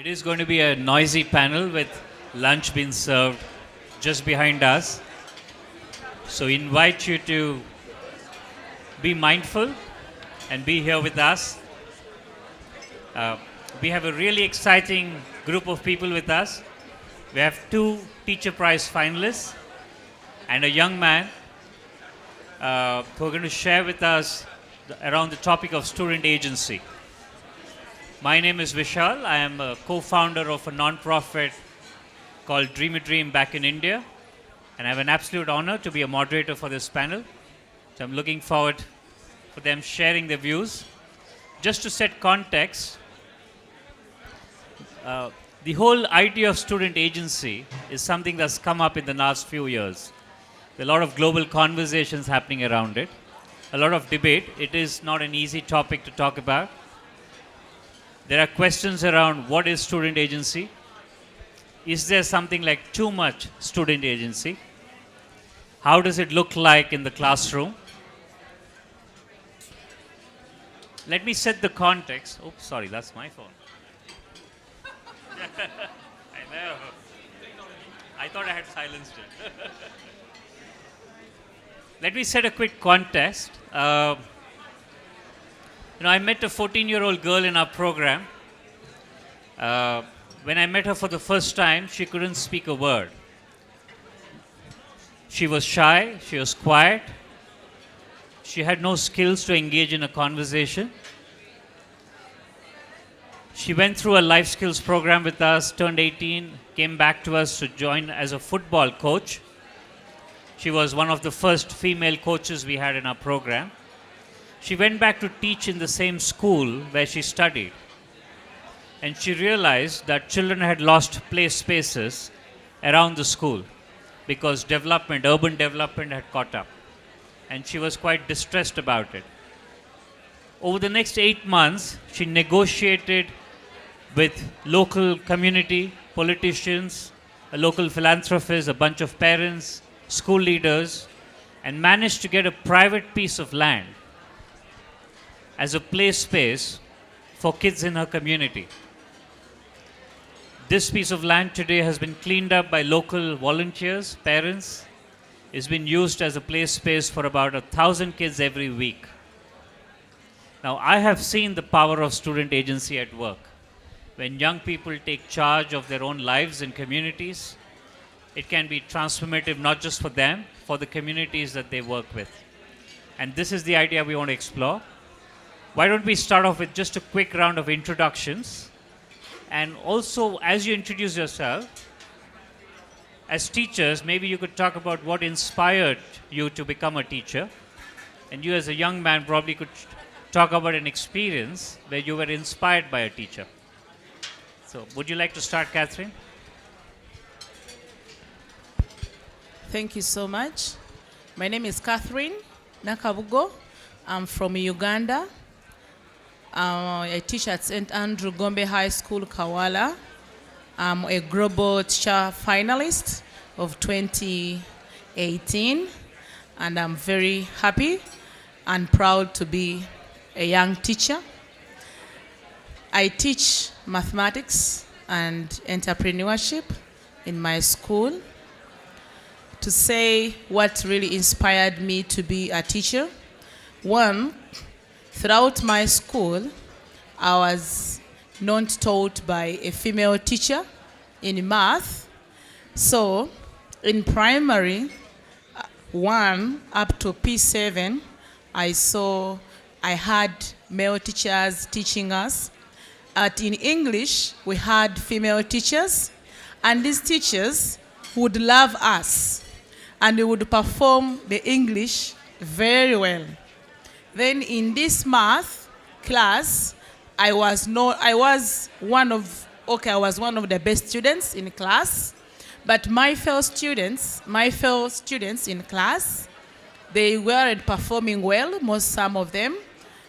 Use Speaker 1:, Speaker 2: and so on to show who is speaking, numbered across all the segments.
Speaker 1: It is going to be a noisy panel with lunch being served just behind us. So invite you to be mindful and be here with us. We have a really exciting group of people with us. We have 2 Teacher Prize finalists and a young man who are going to share with us around the topic of student agency. My name is Vishal. I am a co-founder of a non-profit called Dream a Dream back in India. And I have an absolute honor to be a moderator for this panel. So I'm looking forward for them sharing their views. Just to set context, the whole idea of student agency is something that's come up in the last few years. There are a lot of global conversations happening around it, a lot of debate. It is not an easy topic to talk about. There are questions around what is student agency? Is there something like too much student agency? How does it look like in the classroom? Let me set the context. Oops, sorry, that's my phone. I know. I thought I had silenced it. Let me set a quick context. I met a 14-year-old girl in our program. When I met her for the first time, she couldn't speak a word. She was shy, she was quiet. She had no skills to engage in a conversation. She went through a life skills program with us, turned 18, came back to us to join as a football coach. She was one of the first female coaches we had in our program. She went back to teach in the same school where she studied. And she realized that children had lost play spaces around the school because urban development had caught up. And she was quite distressed about it. Over the next 8 months, she negotiated with local community, politicians, a local philanthropist, a bunch of parents, school leaders, and managed to get a private piece of land as a play space for kids in her community. This piece of land today has been cleaned up by local volunteers, parents. It's been used as a play space for about 1,000 kids every week. Now, I have seen the power of student agency at work. When young people take charge of their own lives and communities, it can be transformative not just for them, for the communities that they work with. And this is the idea we want to explore. Why don't we start off with just a quick round of introductions? And also, as you introduce yourself, as teachers, maybe you could talk about what inspired you to become a teacher. And you as a young man probably could talk about an experience where you were inspired by a teacher. So, would you like to start, Catherine?
Speaker 2: Thank you so much. My name is Catherine Nakabugo. I'm from Uganda. I teach at St. Andrew Gombe High School, Kawala. I'm a global teacher finalist of 2018, and I'm very happy and proud to be a young teacher. I teach mathematics and entrepreneurship in my school. To say what really inspired me to be a teacher, one, throughout my school, I was not taught by a female teacher in math. So in primary 1 up to P7, I had male teachers teaching us. In English, we had female teachers, and these teachers would love us, and they would perform the English very well. Then in this math class, I was one of the best students in class, but my fellow students in class, they weren't performing well, some of them,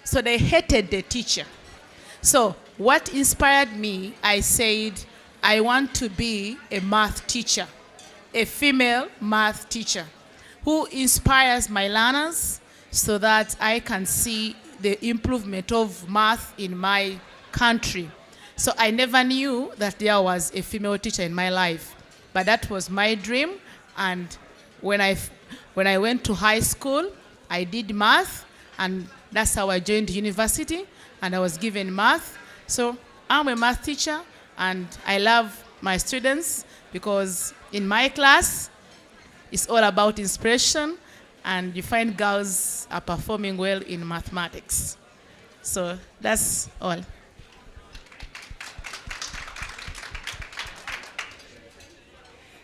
Speaker 2: so they hated the teacher. So what inspired me, I said, I want to be a math teacher, a female math teacher who inspires my learners so that I can see the improvement of math in my country. So I never knew that there was a female teacher in my life. But that was my dream. And when I went to high school, I did math, and that's how I joined university, and I was given math. So I'm a math teacher, and I love my students because in my class, it's all about inspiration, and you find girls are performing well in mathematics. So that's all.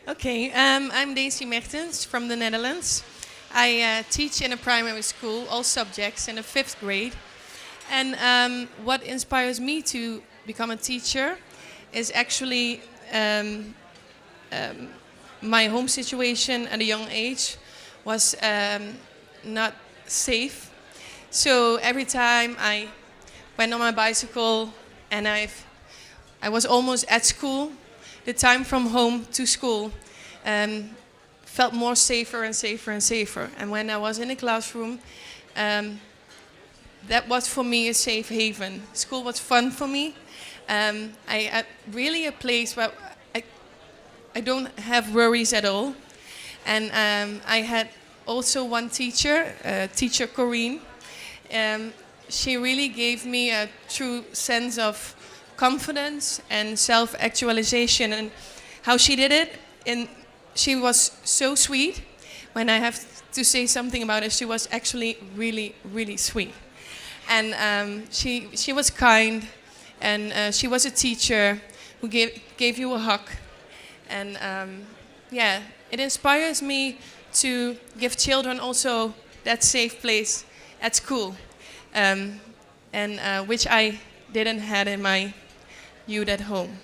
Speaker 3: Okay, I'm Daisy Mertens from the Netherlands. I teach in a primary school, all subjects, in the 5th grade. And what inspires me to become a teacher is actually my home situation at a young age was not safe. So every time I went on my bicycle and I was almost at school, the time from home to school felt more safer and safer and safer. And when I was in the classroom, that was for me a safe haven. School was fun for me. I really a place where I don't have worries at all. And I had also one teacher, teacher Corrine. She really gave me a true sense of confidence and self-actualization, and how she did it. And she was so sweet. When I have to say something about it, she was actually really, really sweet. And she was kind, and she was a teacher who gave you a hug. And yeah, it inspires me to give children also that safe place at school, and which I didn't have in my youth at home.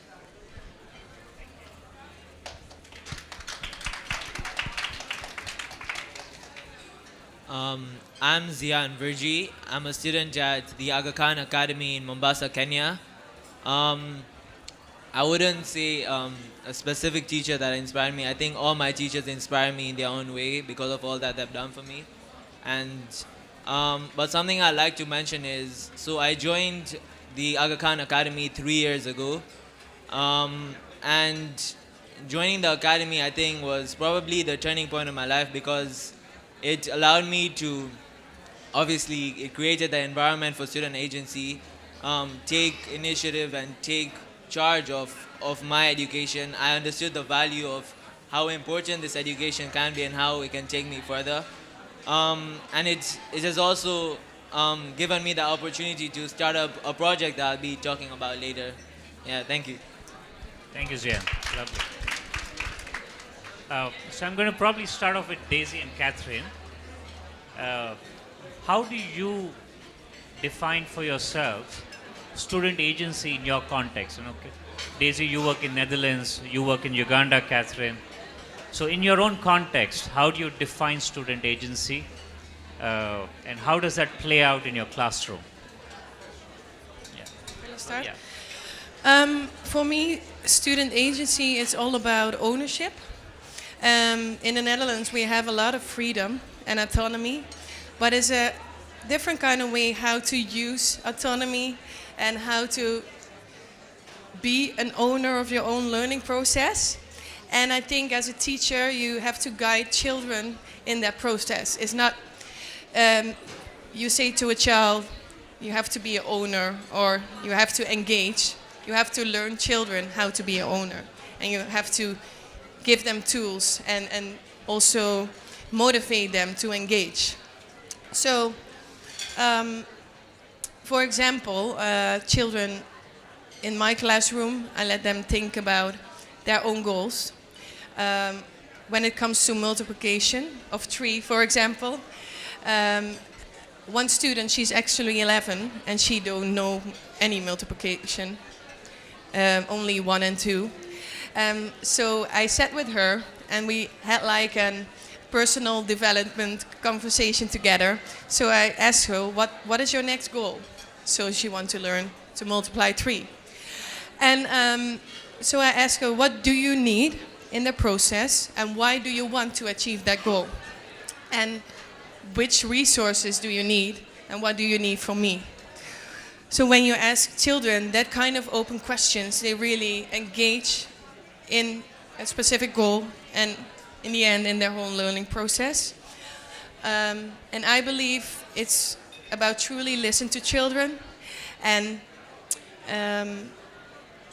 Speaker 4: I'm Zian Virji. I'm a student at the Aga Khan Academy in Mombasa, Kenya. I wouldn't say a specific teacher that inspired me. I think all my teachers inspire me in their own way because of all that they've done for me. And but something I'd like to mention is, so I joined the Aga Khan Academy 3 years ago. And joining the academy, I think, was probably the turning point of my life because it allowed me to, obviously, it created the environment for student agency, take initiative and take charge of my education. I understood the value of how important this education can be and how it can take me further. And it has also given me the opportunity to start up a project that I'll be talking about later. Yeah, thank you.
Speaker 1: Thank you, Zian. Lovely. So I'm going to probably start off with Daisy and Catherine. How do you define for yourself student agency in your context? Daisy, you work in Netherlands, you work in Uganda, Catherine. So in your own context, how do you define student agency? And how does that play out in your classroom? Yeah.
Speaker 3: Will you start?
Speaker 1: Yeah.
Speaker 3: For me, student agency is all about ownership. In the Netherlands, we have a lot of freedom and autonomy, but it's a different kind of way how to use autonomy and how to be an owner of your own learning process. And I think as a teacher, you have to guide children in that process. It's not, you say to a child, you have to be an owner or you have to engage. You have to learn children how to be an owner. And you have to give them tools and also motivate them to engage. So, for example, children in my classroom, I let them think about their own goals. When it comes to multiplication of 3, for example, one student, she's actually 11 and she don't know any multiplication, only 1 and 2. So I sat with her and we had like a personal development conversation together. So I asked her, what is your next goal? So she wants to learn to multiply 3. And so I asked her, what do you need in the process and why do you want to achieve that goal? And which resources do you need and what do you need from me? So when you ask children that kind of open questions, they really engage in a specific goal and in the end in their whole learning process. And I believe it's about truly listen to children and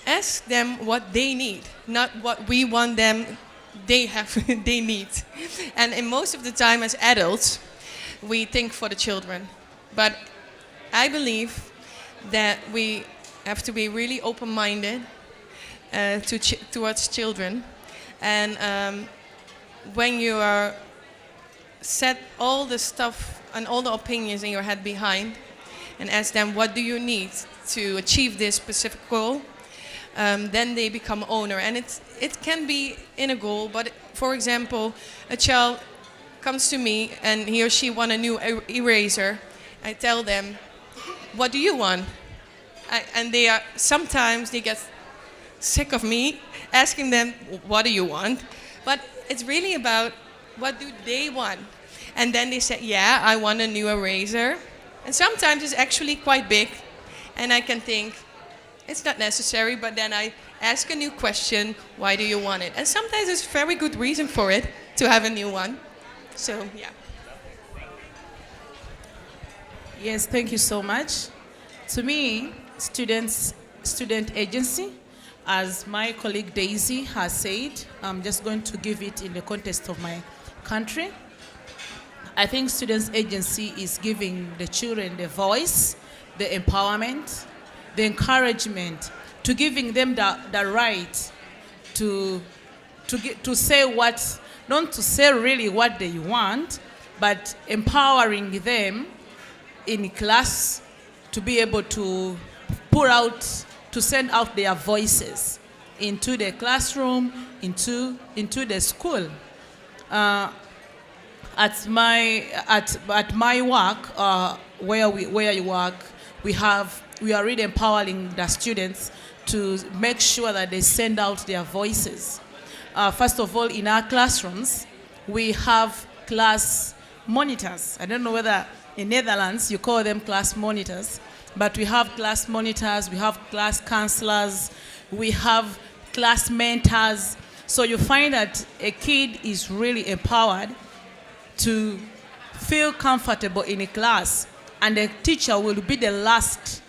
Speaker 3: ask them what they need, not what we want them they have they need. And in most of the time as adults, we think for the children. But I believe that we have to be really open-minded towards children. And when you are set all the stuff and all the opinions in your head behind and ask them, what do you need to achieve this specific goal? Then they become owner. And it can be in a goal, but for example, a child comes to me and he or she wants a new eraser. I tell them, what do you want? And sometimes they get sick of me asking them, what do you want? But it's really about what do they want? And then they say, yeah, I want a new eraser. And sometimes it's actually quite big. And I can think, it's not necessary, but then I ask a new question, why do you want it? And sometimes there's a very good reason for it, to have a new one. So, yeah.
Speaker 2: Yes, thank you so much. To me, student agency, as my colleague Daisy has said, I'm just going to give it in the context of my country. I think students agency is giving the children the voice, the empowerment, the encouragement, to giving them the right to say what, not to say really what they want, but empowering them in class to be able to pour out, to send out their voices into the classroom, into the school. At my work, where you work, we are really empowering the students to make sure that they send out their voices. First of all, in our classrooms, we have class monitors. I don't know whether in Netherlands you call them class monitors, but we have class monitors, we have class counselors, we have class mentors. So you find that a kid is really empowered to feel comfortable in a class, and the teacher will be the last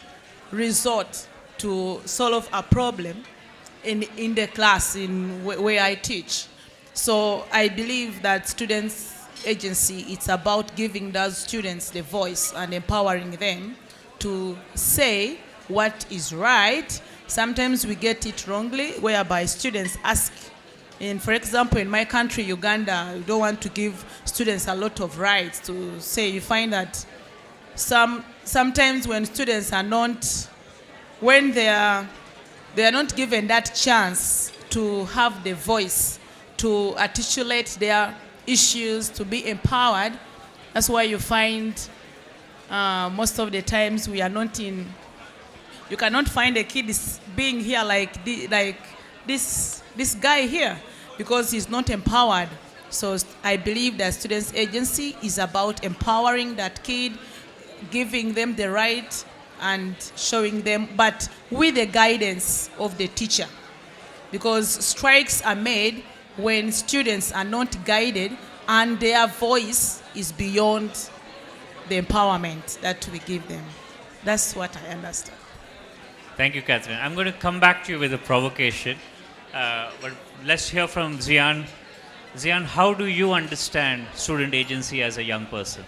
Speaker 2: resort to solve a problem in the class where I teach. So I believe that students agency, it's about giving those students the voice and empowering them to say what is right. Sometimes we get it wrongly, whereby students ask. And for example, in my country, Uganda, we don't want to give students a lot of rights to say. You find that sometimes when students are not, when they are not given that chance to have the voice, to articulate their issues, to be empowered, that's why you find most of the times we are not in, you cannot find a kid being here like this guy here, because he's not empowered. So I believe that students agency is about empowering that kid, giving them the right and showing them, but with the guidance of the teacher. Because strikes are made when students are not guided and their voice is beyond the empowerment that we give them. That's what I understand.
Speaker 1: Thank you, Catherine. I'm going to come back to you with a provocation. But let's hear from Zian. Zian, how do you understand student agency as a young person?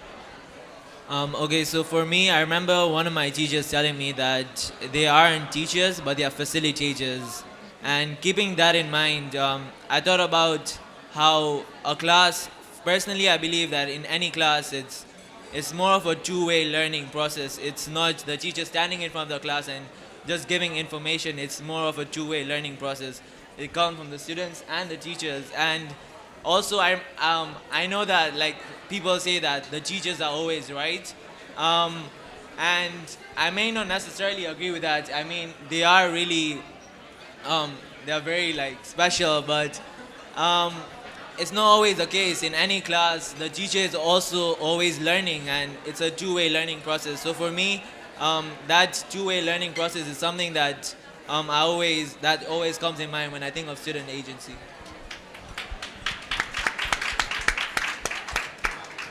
Speaker 4: Okay, so for me, I remember one of my teachers telling me that they aren't teachers, but they are facilitators. And keeping that in mind, I thought about how a class, personally, I believe that in any class, it's more of a two-way learning process. It's not the teacher standing in front of the class and just giving information. It's more of a two-way learning process. It comes from the students and the teachers. And also, I know that like people say that the teachers are always right. And I may not necessarily agree with that. I mean, they are really, they're very like special, but it's not always the case. In any class, the teacher is also always learning, and it's a two-way learning process. So for me, that two-way learning process is something that that always comes in mind when I think of student agency.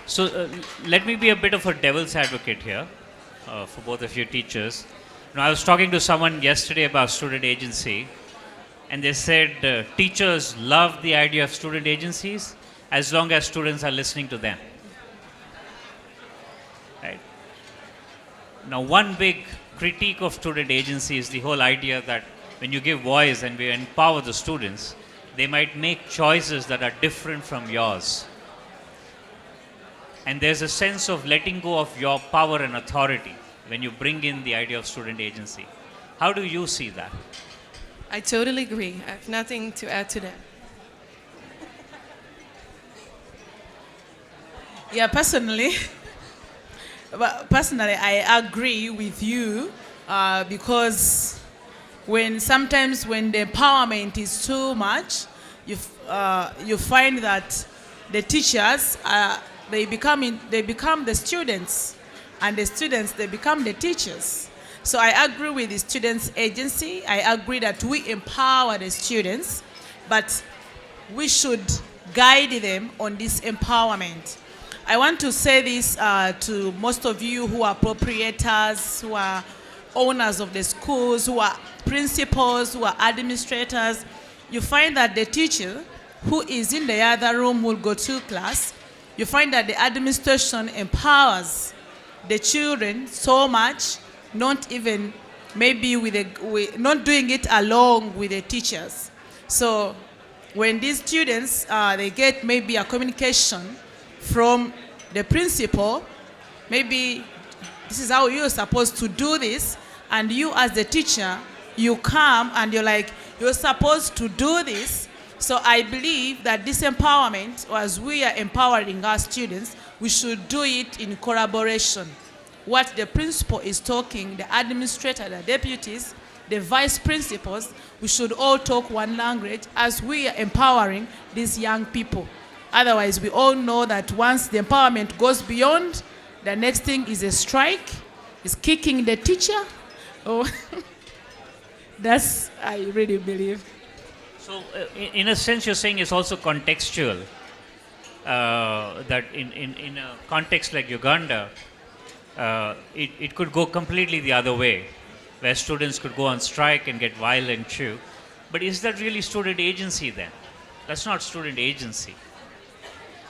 Speaker 1: So let me be a bit of a devil's advocate here for both of you teachers. I was talking to someone yesterday about student agency, and they said teachers love the idea of student agencies as long as students are listening to them. Right? Now, one big critique of student agency is the whole idea that when you give voice and we empower the students, they might make choices that are different from yours. And there's a sense of letting go of your power and authority when you bring in the idea of student agency. How do you see that?
Speaker 3: I totally agree. I have nothing to add to that.
Speaker 2: Yeah, personally, I agree with you because sometimes when the empowerment is too much, you find that the teachers they become the students, and the students they become the teachers. So I agree with the students' agency. I agree that we empower the students, but we should guide them on this empowerment. I want to say this to most of you who are proprietors, who are owners of the schools, who are principals, who are administrators. You find that the teacher who is in the other room will go to class. You find that the administration empowers the children so much, not even maybe not doing it along with the teachers. So when these students, they get maybe a communication from the principal, maybe this is how you're supposed to do this, and you as the teacher, you come and you're like, you're supposed to do this. So I believe that this empowerment, or as we are empowering our students, we should do it in collaboration. What the principal is talking, the administrator, the deputies, the vice principals, we should all talk one language as we are empowering these young people. Otherwise, we all know that once the empowerment goes beyond, the next thing is a strike, is kicking the teacher. Oh, that's, I really believe.
Speaker 1: So, in a sense, you're saying it's also contextual. That in a context like Uganda, it could go completely the other way, where students could go on strike and get violent too. But is that really student agency then? That's not student agency.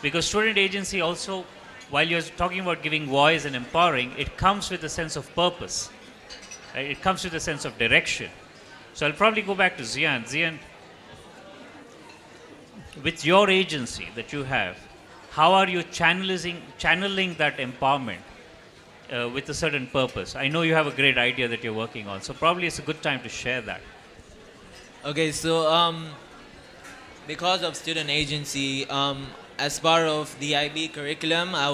Speaker 1: Because student agency also, while you're talking about giving voice and empowering, it comes with a sense of purpose. Right? It comes with a sense of direction. So I'll probably go back to Zian. Zian, with your agency that you have, how are you channeling that empowerment with a certain purpose? I know you have a great idea that you're working on, so probably it's a good time to share that.
Speaker 4: Okay, so because of student agency, as part of the IB curriculum, I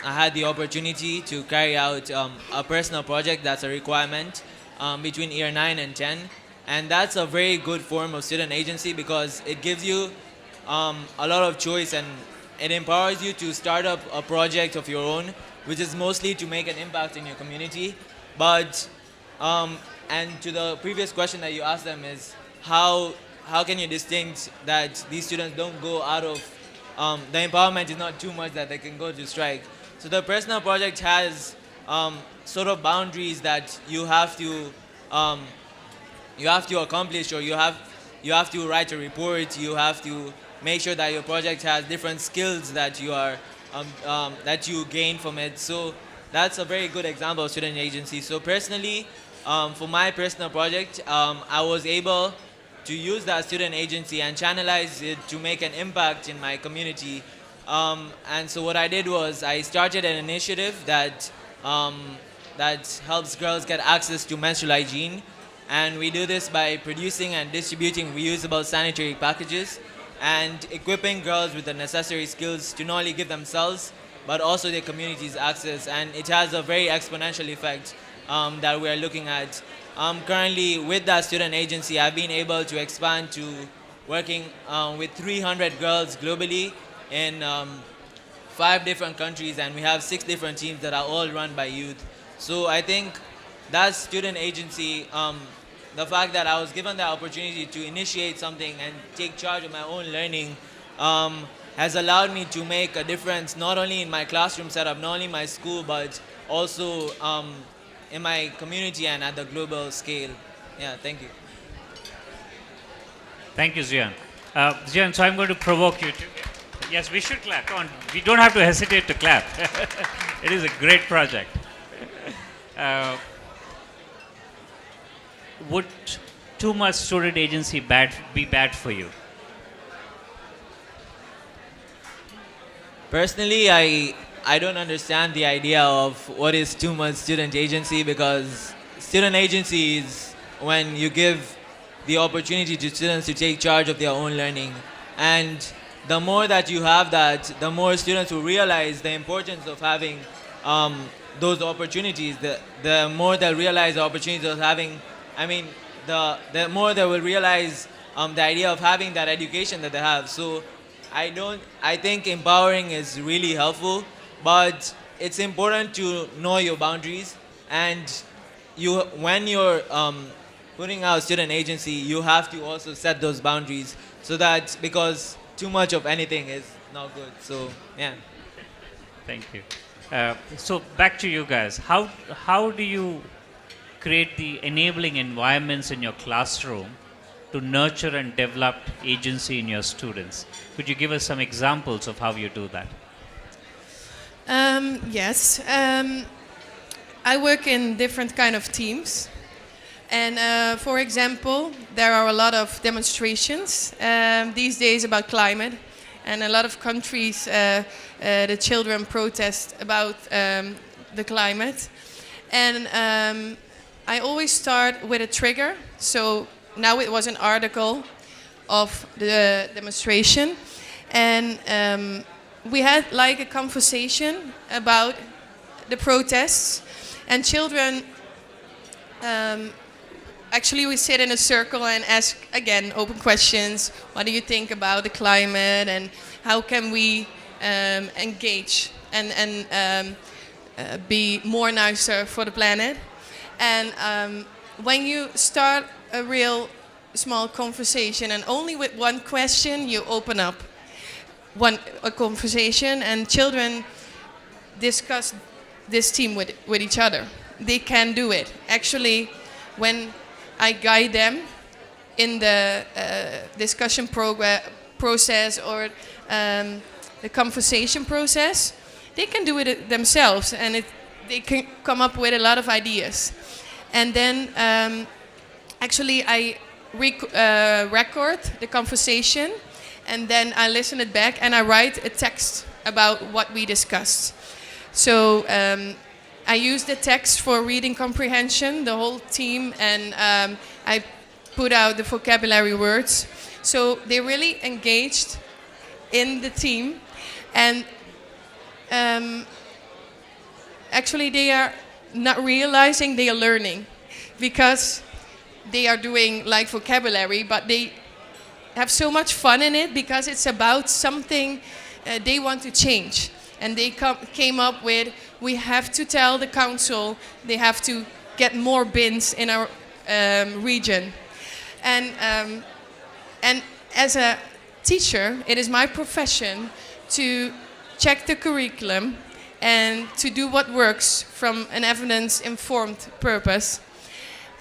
Speaker 4: had the opportunity to carry out a personal project that's a requirement between year 9 and 10. And that's a very good form of student agency because it gives you a lot of choice and it empowers you to start up a project of your own, which is mostly to make an impact in your community. But, and to the previous question that you asked them is, how can you distinct that these students don't go out of, the empowerment is not too much that they can go to strike. So the personal project has sort of boundaries that you have to accomplish, or you have to write a report. You have to make sure that your project has different skills that you are that you gain from it. So that's a very good example of student agency. So personally, for my personal project, I was able to use that student agency and channelize it to make an impact in my community. And so what I did was I started an initiative that helps girls get access to menstrual hygiene. And we do this by producing and distributing reusable sanitary packages and equipping girls with the necessary skills to not only give themselves, but also their communities access. And it has a very exponential effect that we're looking at. Currently, with that student agency, I've been able to expand to working with 300 girls globally in 5 different countries, and we have 6 different teams that are all run by youth. So I think that student agency, the fact that I was given the opportunity to initiate something and take charge of my own learning, has allowed me to make a difference not only in my classroom setup, not only in my school, but also in my community and at the global scale. Yeah, thank you.
Speaker 1: Thank you, Zion. Zion, so I'm going to provoke you to. Yes, we should clap. Come on. We don't have to hesitate to clap. It is a great project. Would too much student agency be bad for you?
Speaker 4: Personally, I don't understand the idea of what is too much student agency, because student agency is when you give the opportunity to students to take charge of their own learning. And the more that you have that, the more students will realize the importance of having those opportunities. The more they'll realize the opportunities of having, the more they will realize the idea of having that education that they have. So I think empowering is really helpful, but it's important to know your boundaries. And when you're putting out student agency, you have to also set those boundaries, so that, because too much of anything is not good. So yeah.
Speaker 1: Thank you. So back to you guys. How do you create the enabling environments in your classroom to nurture and develop agency in your students? Could you give us some examples of how you do that?
Speaker 3: Yes. I work in different kind of teams. And for example, there are a lot of demonstrations these days about climate. And a lot of countries, the children protest about the climate. And I always start with a trigger. So now it was an article of the demonstration. And we had like a conversation about the protests. And children, actually we sit in a circle and ask, again, open questions. What do you think about the climate, and how can we engage and be more nicer for the planet? And when you start a real small conversation, and only with one question you open up a conversation, and children discuss this team with each other. They can do it. Actually, when I guide them in the discussion process or the conversation process, they can do it themselves, and they can come up with a lot of ideas. And then actually I record the conversation, and then I listen it back, and I write a text about what we discussed. So I use the text for reading comprehension, the whole team, and I put out the vocabulary words. So they really engaged in the team, and actually they are not realizing they are learning, because they are doing like vocabulary, but they have so much fun in it because it's about something they want to change. And they came up with, we have to tell the council they have to get more bins in our region. And as a teacher, it is my profession to check the curriculum and to do what works from an evidence-informed purpose,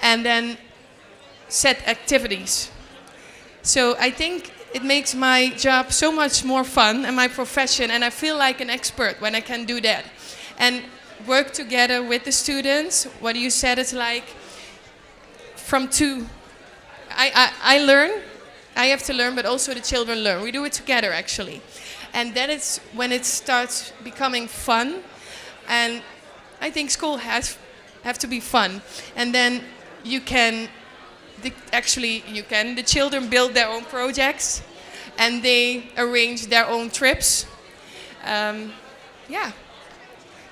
Speaker 3: and then set activities. So I think it makes my job so much more fun, and my profession, and I feel like an expert when I can do that. And work together with the students. What you said is like from two. I learn, I have to learn, but also the children learn. We do it together actually. And then it's when it starts becoming fun, and I think school have to be fun. And then you can, the children build their own projects, and they arrange their own trips. Yeah.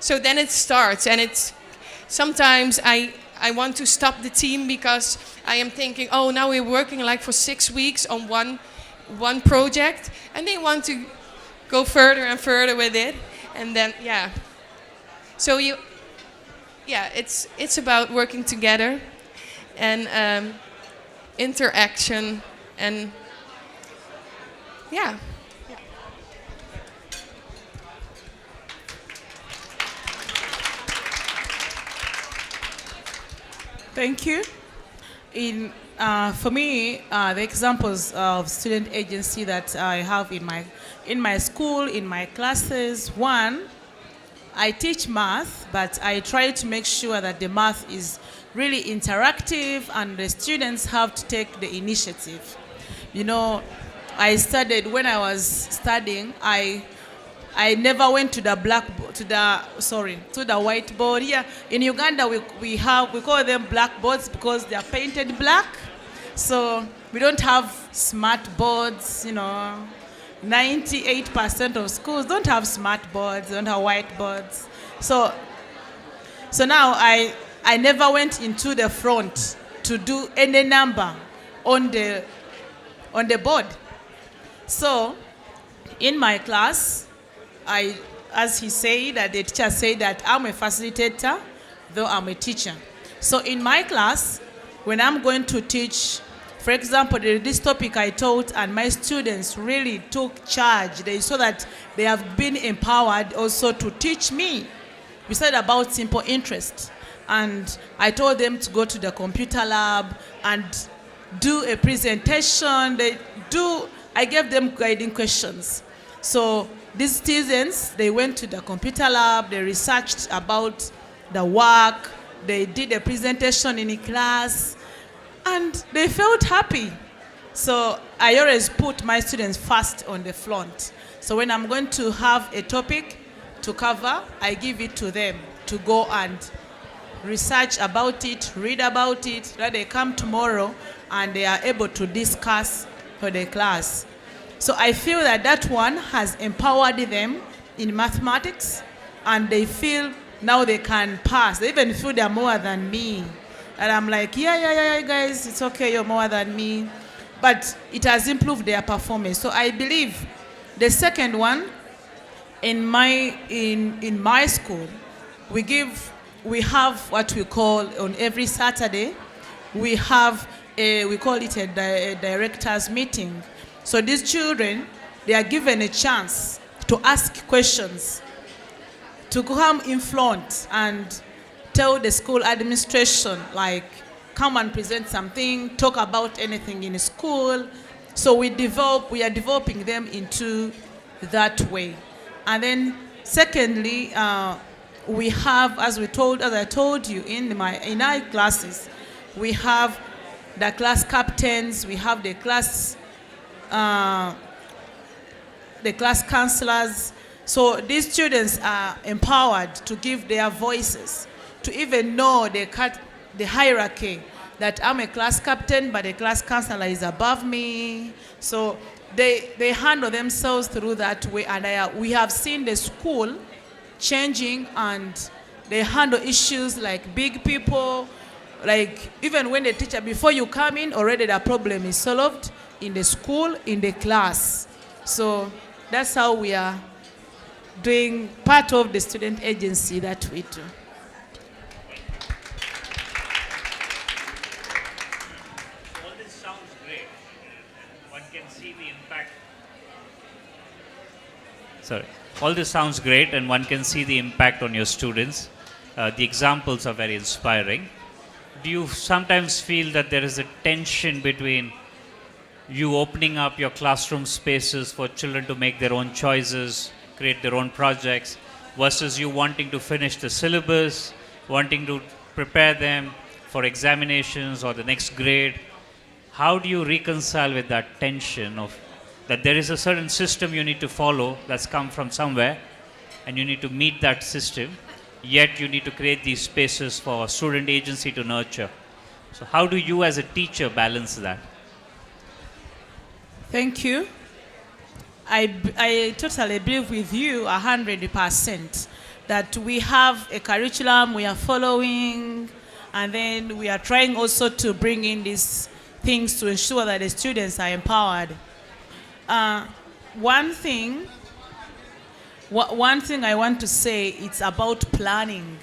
Speaker 3: So then it starts, and sometimes I want to stop the team because I am thinking, oh, now we're working like for 6 weeks on one project, and they want to go further and further with it, and then yeah. So yeah, it's about working together and interaction and yeah.
Speaker 2: Thank you. For me, the examples of student agency that I have in my school, in my classes. One, I teach math, but I try to make sure that the math is really interactive and the students have to take the initiative. You know, when I was studying, I never went to the to the whiteboard. Yeah, in Uganda we call them blackboards because they are painted black. So we don't have smart boards, 98% of schools don't have smart boards, don't have whiteboards. So now I never went into the front to do any number on the board. So in my class, as he said, that the teacher said that I'm a facilitator, though I'm a teacher. So in my class, when I'm going to teach, for example, this topic I taught, and my students really took charge. They saw that they have been empowered also to teach me. We said about simple interest. And I told them to go to the computer lab and do a presentation. I gave them guiding questions. So these students, they went to the computer lab, they researched about the work, they did a presentation in a class, and they felt happy. So I always put my students first on the front. So when I'm going to have a topic to cover, I give it to them to go and research about it, read about it, that they come tomorrow and they are able to discuss for the class. So I feel that one has empowered them in mathematics, and they feel now they can pass. They even feel they're more than me. And I'm like, yeah, guys, it's okay, you're more than me. But it has improved their performance. So I believe the second one, in my school, we have what we call on every Saturday, we call it a director's meeting. So these children, they are given a chance to ask questions, to come in front and tell the school administration, like, come and present something, talk about anything in school. So we are developing them into that way. And then secondly, we have, as I told you in our classes, we have the class captains, we have the class counselors. So these students are empowered to give their voices, to even know the hierarchy, that I'm a class captain, but a class counselor is above me. So they handle themselves through that way, and we have seen the school changing, and they handle issues like big people, like even when the teacher, before you come in, already the problem is solved in the school, in the class. So that's how we are doing part of the student agency that we do.
Speaker 1: All this sounds great. One can see the impact. Sorry. All this sounds great, and one can see the impact on your students. The examples are very inspiring. Do you sometimes feel that there is a tension between you opening up your classroom spaces for children to make their own choices, create their own projects, versus you wanting to finish the syllabus, wanting to prepare them for examinations or the next grade? How do you reconcile with that tension of that there is a certain system you need to follow that's come from somewhere, and you need to meet that system, yet you need to create these spaces for student agency to nurture? So how do you as a teacher balance that?
Speaker 2: Thank you. I totally believe with you 100% that we have a curriculum we are following, and then we are trying also to bring in these things to ensure that the students are empowered. One thing I want to say, it's about planning.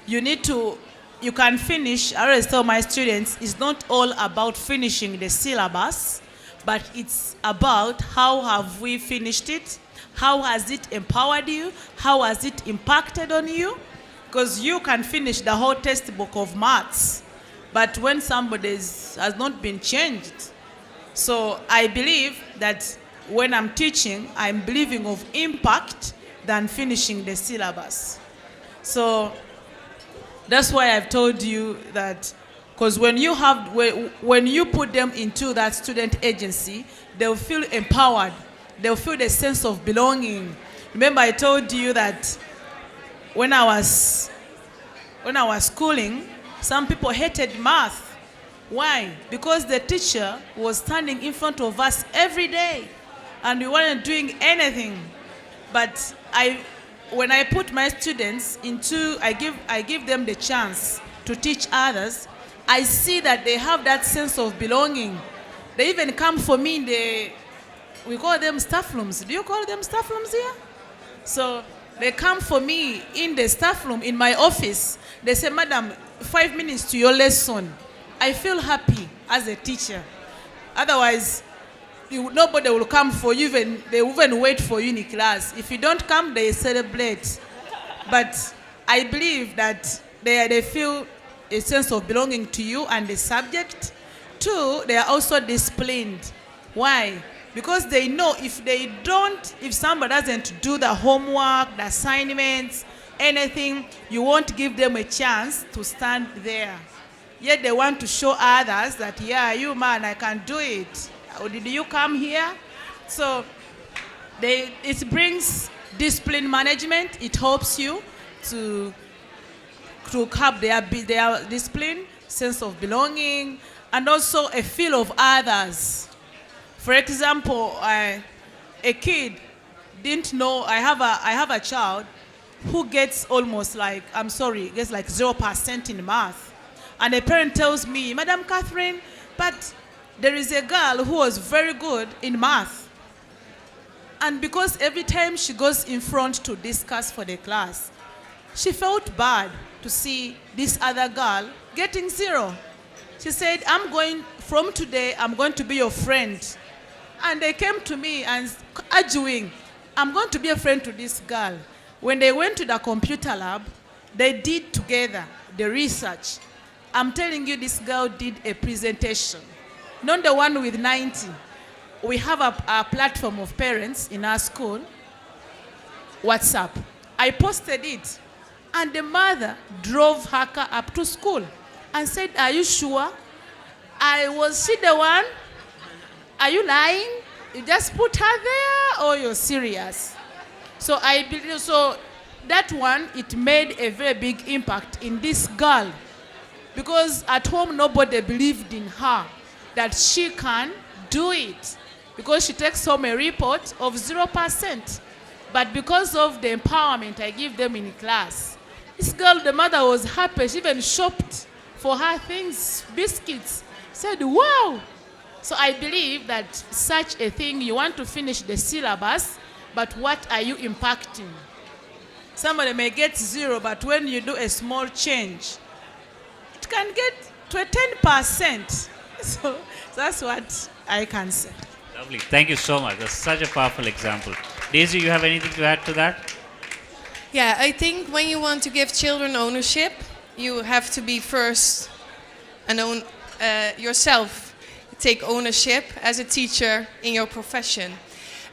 Speaker 2: you can finish. I always tell my students, it's not all about finishing the syllabus, but it's about how have we finished it, how has it empowered you, how has it impacted on you, because you can finish the whole textbook of maths, but when somebody has not been changed. So I believe that when I'm teaching, I'm believing of impact than finishing the syllabus. So that's why I've told you that, because when you put them into that student agency, they'll feel empowered. They'll feel the sense of belonging. Remember, I told you that when I was schooling, some people hated math. Why? Because the teacher was standing in front of us every day, and we weren't doing anything. But when I put my students into, I give them the chance to teach others, I see that they have that sense of belonging. They even come for me in we call them staff rooms. Do you call them staff rooms here? So they come for me in the staff room, in my office. They say, "Madam, 5 minutes to your lesson." I feel happy as a teacher. Otherwise, nobody will come for you, they will even wait for you in class. If you don't come, they celebrate. But I believe that they feel a sense of belonging to you and the subject. Two, they are also disciplined. Why? Because they know if somebody doesn't do the homework, the assignments, anything, you won't give them a chance to stand there. Yet they want to show others that, yeah, you man, I can do it. Or did you come here? So it brings discipline management. It helps you to have their discipline, sense of belonging, and also a feel of others. For example, a kid didn't know, I have a child who gets almost like, gets like 0% in math. And a parent tells me, "Madam Catherine, but there is a girl who was very good in math. And because every time she goes in front to discuss for the class, she felt bad to see this other girl getting 0. She said, from today, I'm going to be your friend." And they came to me and arguing, "I'm going to be a friend to this girl." When they went to the computer lab, they did together the research. I'm telling you, this girl did a presentation. Not the one with 90. We have a platform of parents in our school, WhatsApp. I posted it, and the mother drove her car up to school and said, "Are you sure? Was she the one? Are you lying? You just put her there, or you're serious?" So I believe, that one, it made a very big impact in this girl. Because at home, nobody believed in her that she can do it. Because she takes home a report of 0%. But because of the empowerment I give them in class, this girl, the mother was happy. She even shopped for her things, biscuits. Said, "Wow." So I believe that such a thing, you want to finish the syllabus, but what are you impacting? Somebody may get 0, but when you do a small change, it can get to a 10%. So that's what I can say.
Speaker 1: Lovely. Thank you so much. That's such a powerful example. Daisy, you have anything to add to that?
Speaker 3: Yeah, I think when you want to give children ownership, you have to be first yourself. Take ownership as a teacher in your profession.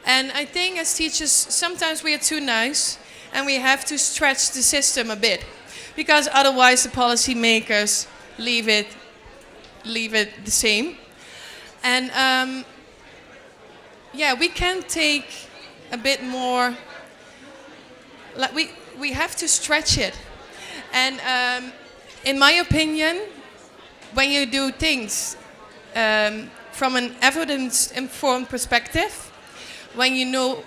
Speaker 3: And I think as teachers, sometimes we are too nice and we have to stretch the system a bit, because otherwise the policymakers leave it the same. And we can take a bit more, like we have to stretch it. And in my opinion, when you do things from an evidence-informed perspective, when you know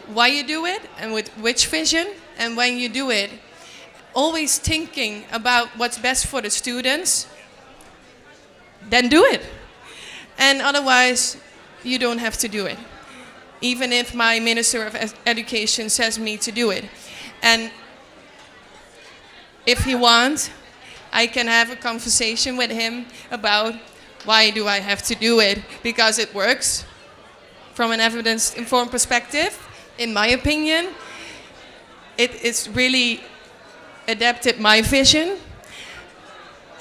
Speaker 3: why you do it and with which vision, and when you do it, always thinking about what's best for the students, then do it. And otherwise, you don't have to do it. Even if my Minister of Education says me to do it. And if he wants, I can have a conversation with him about why do I have to do it, because it works from an evidence-informed perspective. In my opinion, it's really adapted my vision,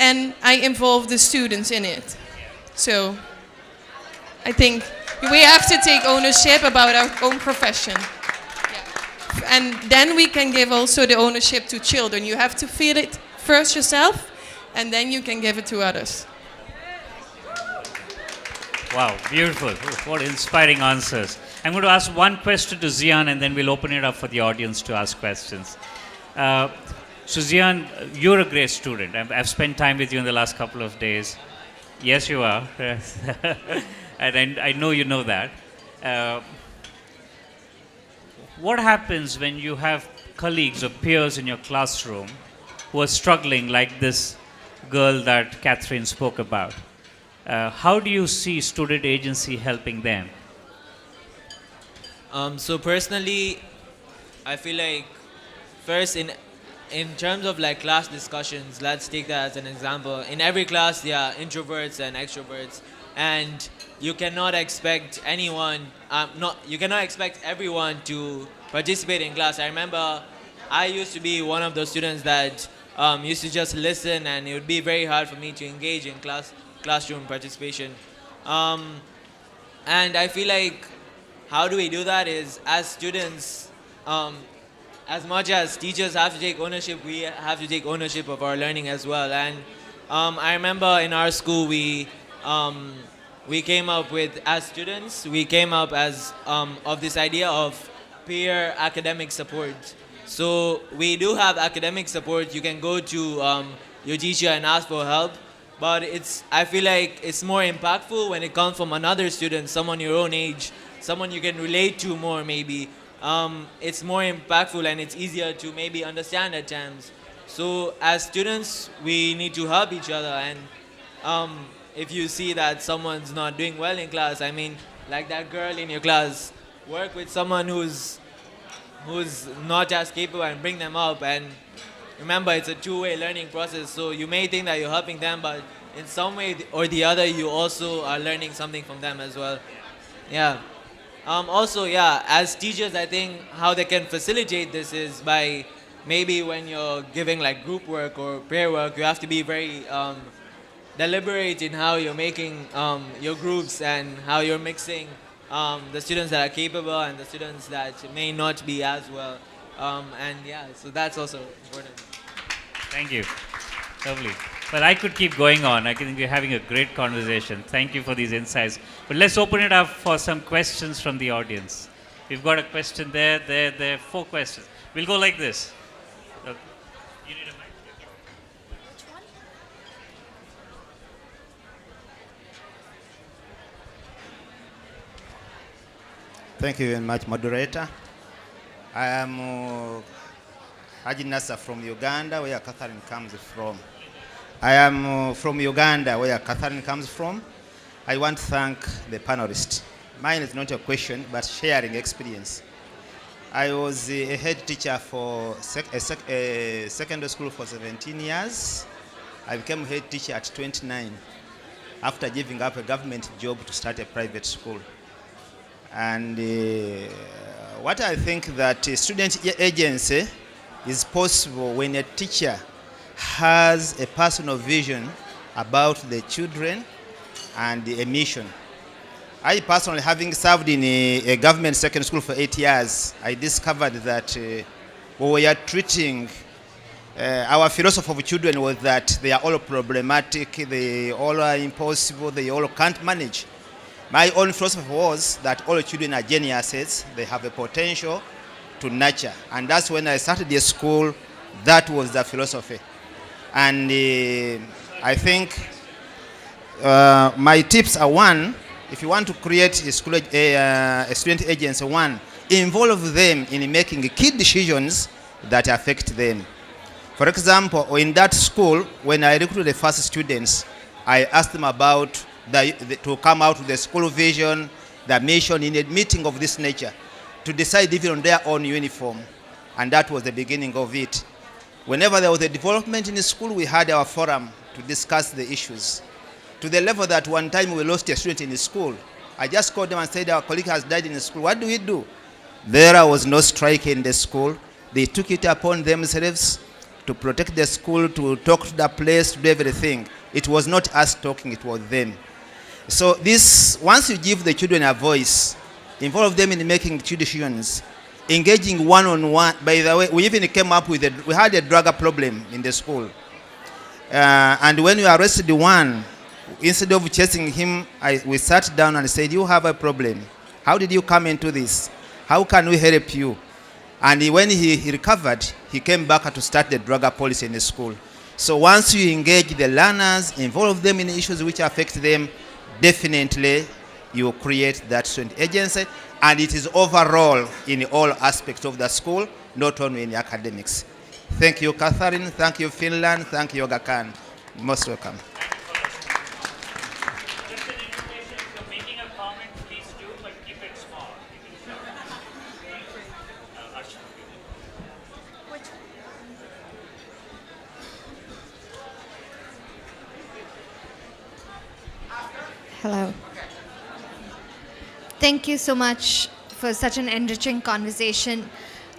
Speaker 3: and I involve the students in it. So I think we have to take ownership about our own profession. Yeah. And then we can give also the ownership to children. You have to feel it first yourself, and then you can give it to others.
Speaker 1: Wow, beautiful. What inspiring answers. I'm going to ask one question to Zian, and then we'll open it up for the audience to ask questions. So Zian, you're a great student. I've spent time with you in the last couple of days. Yes, you are. And I know you know that. What happens when you have colleagues or peers in your classroom who are struggling, like this girl that Catherine spoke about? How do you see student agency helping them?
Speaker 4: So personally, I feel like first in terms of like class discussions, let's take that as an example. In every class, there are introverts and extroverts, and you cannot expect you cannot expect everyone to participate in class. I remember I used to be one of those students that used to just listen, and it would be very hard for me to engage in classroom participation. And I feel like how do we do that is, as students, as much as teachers have to take ownership, we have to take ownership of our learning as well. And I remember in our school we came up with, as students, we came up as of this idea of peer academic support. So we do have academic support. You can go to your teacher and ask for help, but I feel like it's more impactful when it comes from another student, someone your own age, someone you can relate to more maybe. It's more impactful and it's easier to maybe understand at times. So as students, we need to help each other. And if you see that someone's not doing well in class, I mean, like that girl in your class, work with someone who's not as capable and bring them up. And remember, it's a two-way learning process. So you may think that you're helping them, but in some way or the other, you also are learning something from them as well. Yeah. Also, yeah, as teachers, I think how they can facilitate this is by maybe when you're giving like group work or pair work, you have to be very deliberate in how you're making your groups and how you're mixing the students that are capable and the students that may not be as well. And yeah, so that's also important.
Speaker 1: Thank you. Lovely. Well, I could keep going on. I think we're having a great conversation. Thank you for these insights. But let's open it up for some questions from the audience. We've got a question there, 4 questions. We'll go like this. You need a mic.
Speaker 5: Thank you very much, moderator. I am Haji Nasa from Uganda, where Catherine comes from. I am from Uganda, where Catherine comes from. I want to thank the panelists. Mine is not a question, but sharing experience. I was a head teacher for a secondary school for 17 years. I became head teacher at 29 after giving up a government job to start a private school. And what I think that student agency is possible when a teacher has a personal vision about the children and a mission. I personally, having served in a government secondary school for 8 years, I discovered that we are treating, our philosophy of children was that they are all problematic, they all are impossible, they all can't manage. My own philosophy was that all children are geniuses, they have a potential to nurture. And that's when I started the school, that was the philosophy. And I think my tips are: 1, if you want to create a student agency, 1, involve them in making key decisions that affect them. For example, in that school, when I recruited the first students, I asked them about to come out with the school vision, the mission, in a meeting of this nature, to decide even on their own uniform. And that was the beginning of it. Whenever there was a development in the school, we had our forum to discuss the issues. To the level that one time we lost a student in the school. I just called them and said, our colleague has died in the school. What do we do? There was no strike in the school. They took it upon themselves to protect the school, to talk to the place, to do everything. It was not us talking, it was them. So this, once you give the children a voice, involve them in making decisions, engaging one-on-one. By the way, we even came up with we had a drug problem in the school. And when we arrested one, instead of chasing him, we sat down and said, you have a problem. How did you come into this? How can we help you? And when he recovered, he came back to start the drug policy in the school. So once you engage the learners, involve them in issues which affect them, definitely you create that student agency. And it is overall in all aspects of the school, not only in the academics. Thank you, Catherine. Thank you, Finland. Thank you, Aga Khan. Most welcome.
Speaker 1: Just an invitation, if you're making a comment, please do, but keep it small.
Speaker 6: Hello. Thank you so much for such an enriching conversation.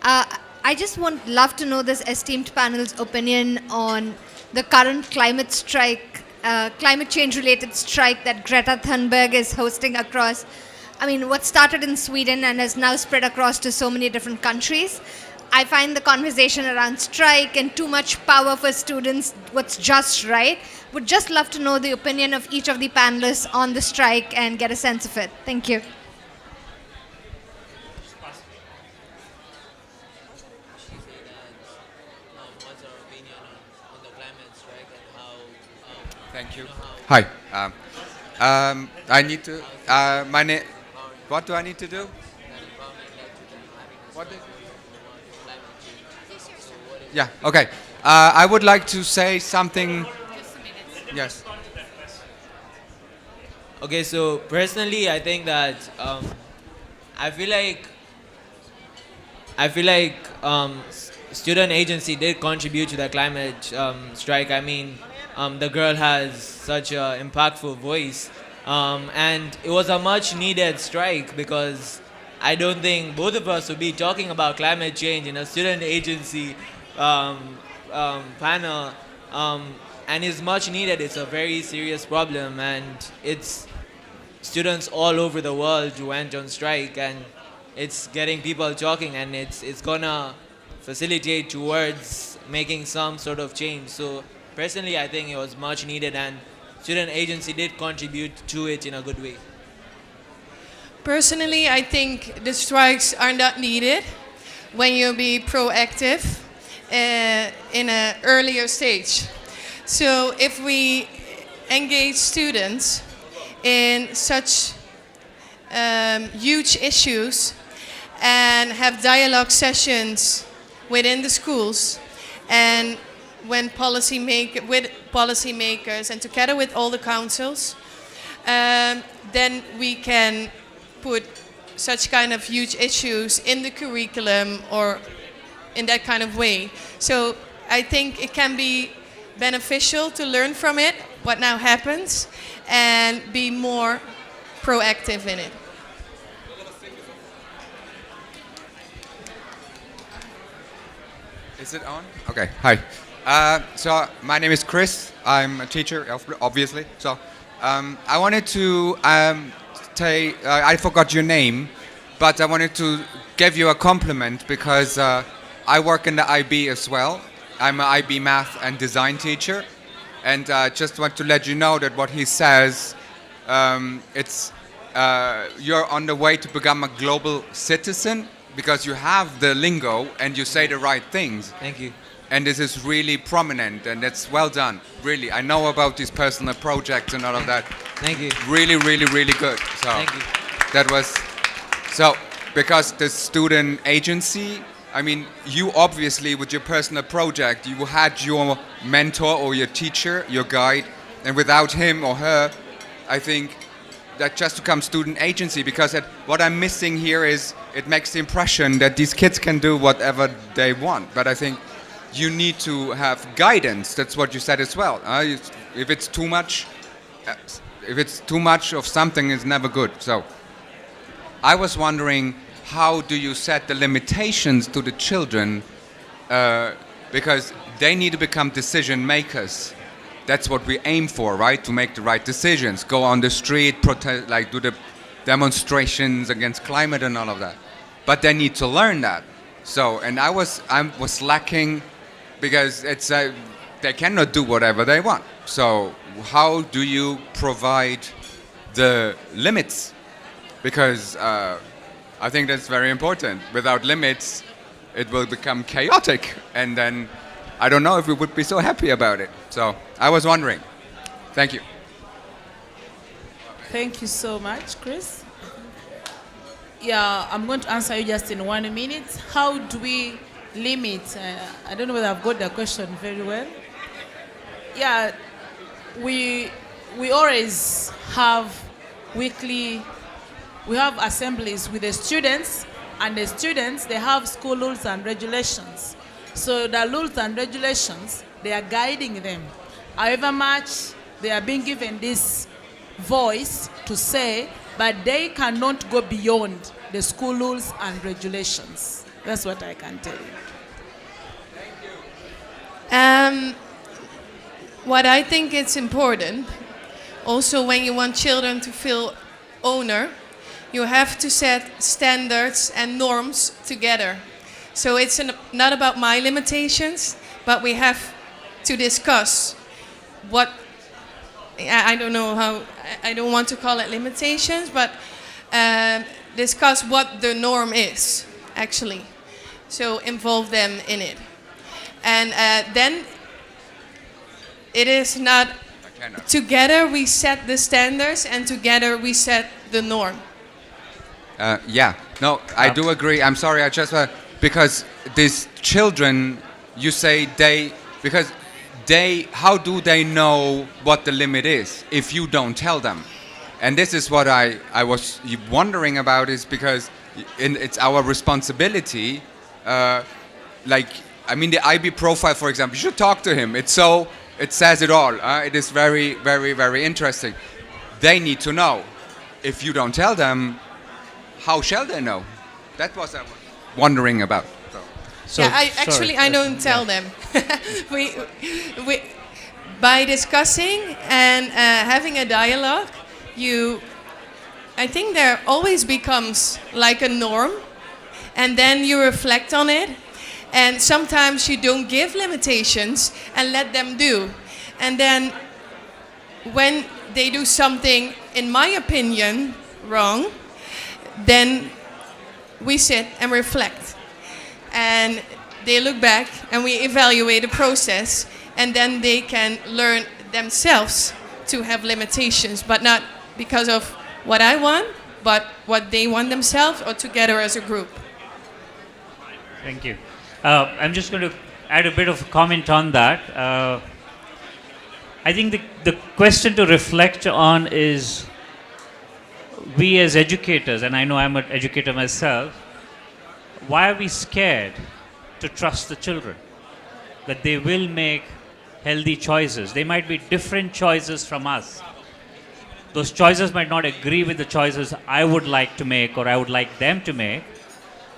Speaker 6: I just love to know this esteemed panel's opinion on the current climate strike, climate change related strike that Greta Thunberg is hosting across. I mean, what started in Sweden and has now spread across to so many different countries. I find the conversation around strike and too much power for students, what's just right. Would just love to know the opinion of each of the panelists on the strike and get a sense of it. Thank you.
Speaker 7: Thank you. Hi. I need to. My name. What do I need to do? What is it? Yeah. Okay. I would like to say something. Yes.
Speaker 4: Okay, so personally, I think that I feel like student agency did contribute to the climate strike. I mean, the girl has such an impactful voice, and it was a much needed strike because I don't think both of us would be talking about climate change in a student agency panel. And it's much needed. It's a very serious problem, and it's students all over the world who went on strike, and it's getting people talking, and it's gonna facilitate towards making some sort of change. So personally, I think it was much needed, and student agency did contribute to it in a good way.
Speaker 3: Personally, I think the strikes are not needed when you be proactive in an earlier stage. So if we engage students in such huge issues and have dialogue sessions within the schools and with policymakers and together with all the councils, then we can put such kind of huge issues in the curriculum or in that kind of way. So I think it can be beneficial to learn from it, what now happens, and be more proactive in it.
Speaker 7: Is it on? Okay. Hi. So my name is Chris. I'm a teacher, obviously. So I wanted to I forgot your name, but I wanted to give you a compliment because I work in the IB as well. I'm an IB math and design teacher, and just want to let you know that what he says, you're on the way to become a global citizen because you have the lingo and you say the right things.
Speaker 4: Thank you.
Speaker 7: And this is really prominent, and it's well done. Really, I know about these personal projects and all of that.
Speaker 4: Thank you.
Speaker 7: Really, really, really good. So
Speaker 4: Thank you.
Speaker 7: that was so because the student agency. I mean, you obviously, with your personal project, you had your mentor or your teacher, your guide, and without him or her, I think that just to come student agency, because what I'm missing here is it makes the impression that these kids can do whatever they want. But I think you need to have guidance. That's what you said as well. If it's too much, uh, if it's too much of something, it's never good. So I was wondering, how do you set the limitations to the children? Because they need to become decision makers. That's what we aim for, right? To make the right decisions, go on the street, protest, like do the demonstrations against climate and all of that. But they need to learn that. So, and I was lacking, because it's they cannot do whatever they want. So, how do you provide the limits? Because I think that's very important. Without limits, it will become chaotic, and then I don't know if we would be so happy about it. So I was wondering. Thank you.
Speaker 2: Thank you so much, Chris. Yeah, I'm going to answer you just in 1 minute. How do we limit? I don't know whether I've got the question very well. Yeah, we always have we have assemblies with the students, and the students, they have school rules and regulations. So the rules and regulations, they are guiding them. However much they are being given this voice to say, but they cannot go beyond the school rules and regulations. That's what I can tell you.
Speaker 3: What I think it's important, also when you want children to feel owner, you have to set standards and norms together. So it's not about my limitations, but we have to discuss what, I don't know how, I don't want to call it limitations, but discuss what the norm is, actually. So involve them in it. And then it is not, together we set the standards and together we set the norm.
Speaker 7: Yeah, no, I do agree. I'm sorry, I just because these children, you say how do they know what the limit is if you don't tell them? And this is what I was wondering about, is because it's our responsibility. The IB profile, for example, you should talk to him. It says it all. It is very, very, very interesting. They need to know. If you don't tell them, how shall they know? That was I was wondering about.
Speaker 3: So, yeah, I don't tell them. we, by discussing and having a dialogue, I think there always becomes like a norm, and then you reflect on it, and sometimes you don't give limitations and let them do. And then when they do something, in my opinion, wrong, then we sit and reflect. And they look back and we evaluate the process, and then they can learn themselves to have limitations, but not because of what I want, but what they want themselves or together as a group.
Speaker 1: Thank you. I'm just going to add a bit of a comment on that. I think the question to reflect on is, we as educators, and I know I'm an educator myself, why are we scared to trust the children? That they will make healthy choices. They might be different choices from us. Those choices might not agree with the choices I would like to make or I would like them to make,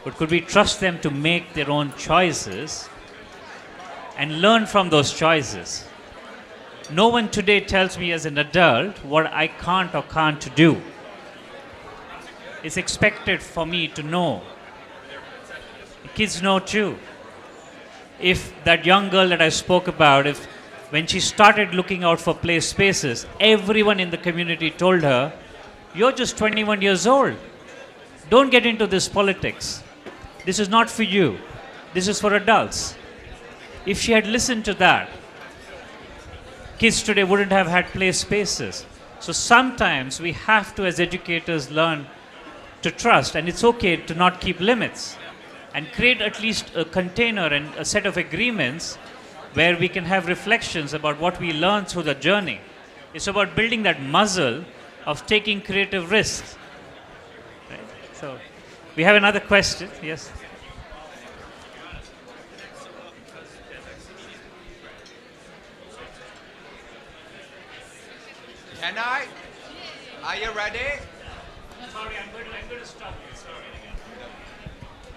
Speaker 1: but could we trust them to make their own choices and learn from those choices? No one today tells me as an adult what I can't or can't do. It's expected for me to know. Kids know too. If that young girl that I spoke about, when she started looking out for play spaces, everyone in the community told her, "You're just 21 years old. Don't get into this politics. This is not for you. This is for adults." If she had listened to that, kids today wouldn't have had play spaces. So sometimes we have to, as educators, learn to trust, and it's okay to not keep limits, and create at least a container and a set of agreements where we can have reflections about what we learned through the journey. It's about building that muscle of taking creative risks. Right? So we have another question. Yes.
Speaker 7: Are you ready?
Speaker 1: Sorry, I'm going to stop you. Sorry.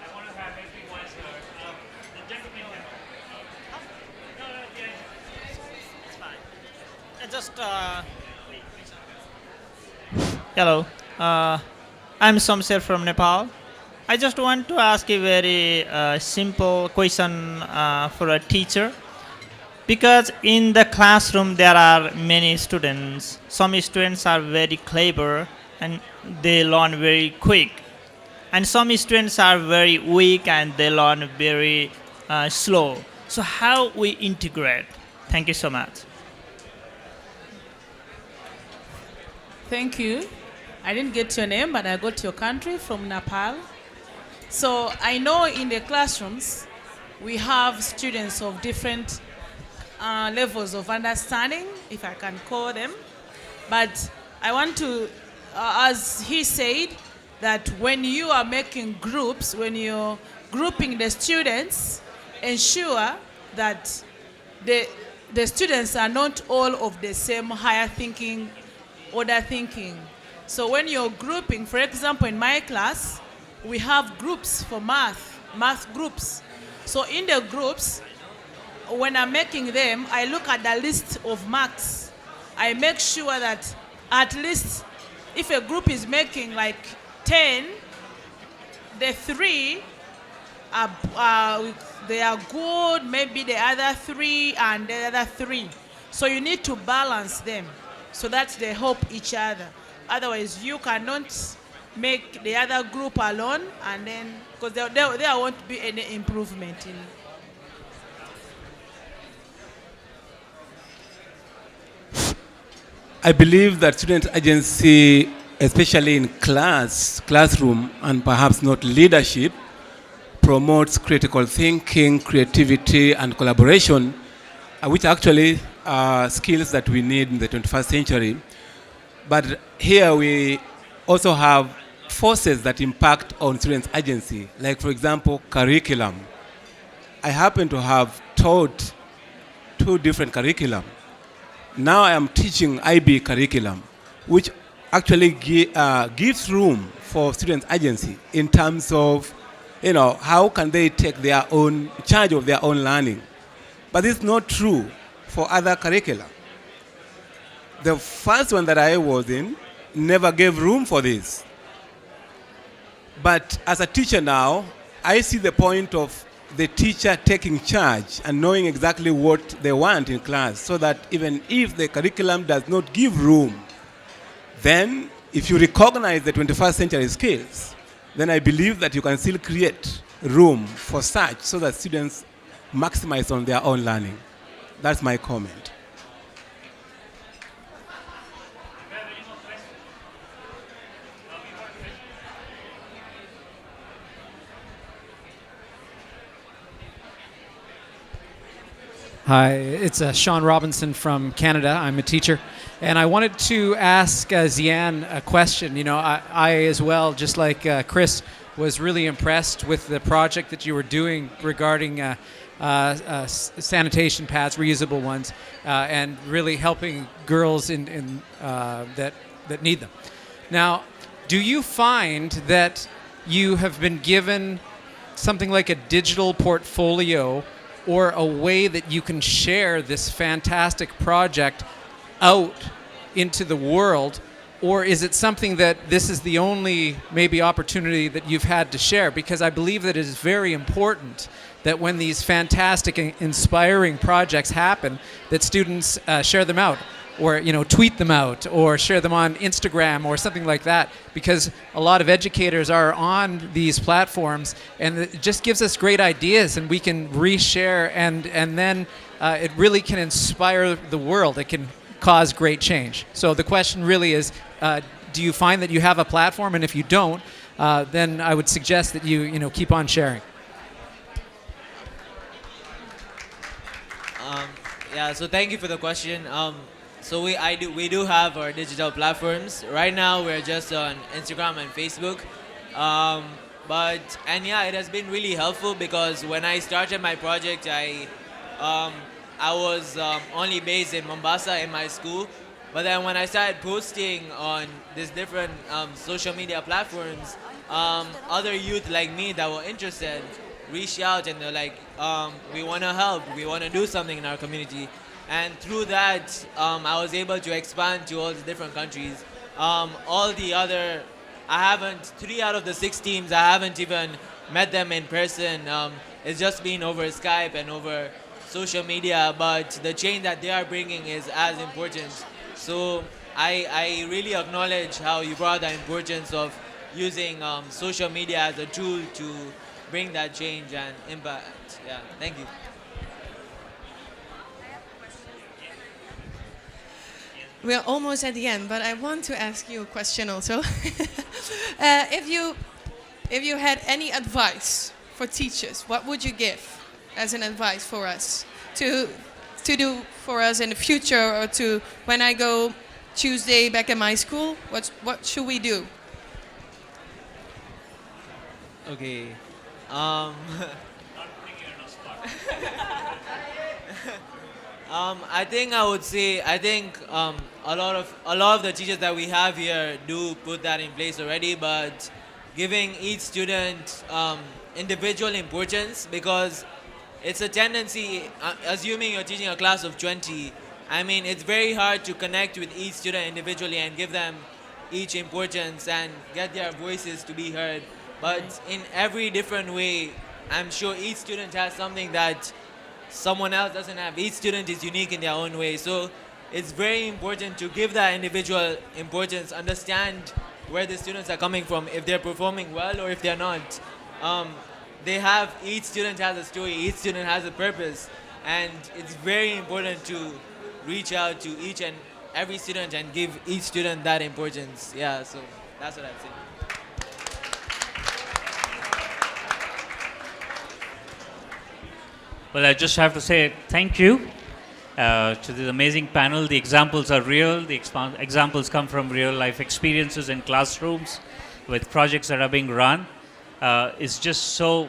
Speaker 1: I want to have everyone's the gentleman here. No, yeah.
Speaker 8: It's fine. I just hello. I'm Somser from Nepal. I just want to ask a very simple question for a teacher. Because in the classroom there are many students. Some students are very clever and they learn very quick. And some students are very weak and they learn very slow. So how we integrate? Thank you so much.
Speaker 2: Thank you. I didn't get your name, but I got your country from Nepal. So I know in the classrooms, we have students of different levels of understanding, if I can call them. But I want to, as he said, that when you are making groups, when you're grouping the students, ensure that the students are not all of the same higher thinking, order thinking. So when you're grouping, for example, in my class, we have groups for math groups. So in the groups, when I'm making them, I look at the list of marks. I make sure that at least if a group is making like 10, the 3 they are good, maybe the other 3 and the other 3. So you need to balance them so that they help each other. Otherwise, you cannot make the other group alone, and then because there won't be any improvement in.
Speaker 9: I believe that student agency, especially in classroom, and perhaps not leadership, promotes critical thinking, creativity, and collaboration, which actually are skills that we need in the 21st century. But here we also have forces that impact on students' agency, like, for example, curriculum. I happen to have taught 2 different curriculum. Now I am teaching IB curriculum, which actually gives room for students' agency in terms of, how can they take their own charge of their own learning. But it's not true for other curricula. The first one that I was in never gave room for this. But as a teacher now, I see the point of the teacher taking charge and knowing exactly what they want in class, so that even if the curriculum does not give room, then if you recognize the 21st century skills, then I believe that you can still create room for such so that students maximize on their own learning. That's my comment.
Speaker 10: Hi, it's Sean Robinson from Canada. I'm a teacher. And I wanted to ask Zian a question. I as well, just like Chris, was really impressed with the project that you were doing regarding sanitation pads, reusable ones, and really helping girls that need them. Now, do you find that you have been given something like a digital portfolio or a way that you can share this fantastic project out into the world? Or is it something that this is the only maybe opportunity that you've had to share? Because I believe that it is very important that when these fantastic and inspiring projects happen, that students share them out, or tweet them out, or share them on Instagram or something like that, because a lot of educators are on these platforms, and it just gives us great ideas, and we can reshare, and then it really can inspire the world. It can cause great change. So the question really is, do you find that you have a platform? And if you don't, then I would suggest that you keep on sharing.
Speaker 4: So thank you for the question. So we do have our digital platforms. Right now we're just on Instagram and Facebook. It has been really helpful, because when I started my project, I was only based in Mombasa in my school, But then when I started posting on these different social media platforms, other youth like me that were interested reached out and they're like, we want to help, we want to do something in our community. And through that, I was able to expand to all the different countries. All the other, I haven't, 3 out of the 6 teams, I haven't even met them in person. It's just been over Skype and over social media, but the change that they are bringing is as important. So I really acknowledge how you brought the importance of using social media as a tool to bring that change and impact. Yeah, thank you.
Speaker 3: We're almost at the end, but I want to ask you a question also. If you had any advice for teachers, what would you give as an advice for us to do for us in the future, or to when I go Tuesday back in my school? What should we do?
Speaker 4: Okay. I think I would say a lot of the teachers that we have here do put that in place already, but giving each student individual importance, because it's a tendency, assuming you're teaching a class of 20, I mean, it's very hard to connect with each student individually and give them each importance and get their voices to be heard. But in every different way, I'm sure each student has something that someone else doesn't have. Each student is unique in their own way. So it's very important to give that individual importance, understand where the students are coming from, if they're performing well or if they're not. Each student has a story, each student has a purpose, and it's very important to reach out to each and every student and give each student that importance. Yeah, so that's what I'd say.
Speaker 1: Well, I just have to say thank you to this amazing panel. The examples are real. The examples come from real life experiences in classrooms with projects that are being run. It's just so,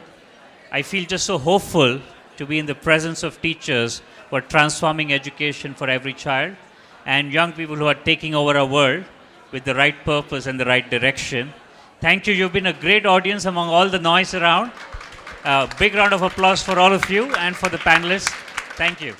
Speaker 1: I feel just so hopeful to be in the presence of teachers who are transforming education for every child, and young people who are taking over our world with the right purpose and the right direction. Thank you. You've been a great audience among all the noise around. Big round of applause for all of you and for the panelists. Thank you.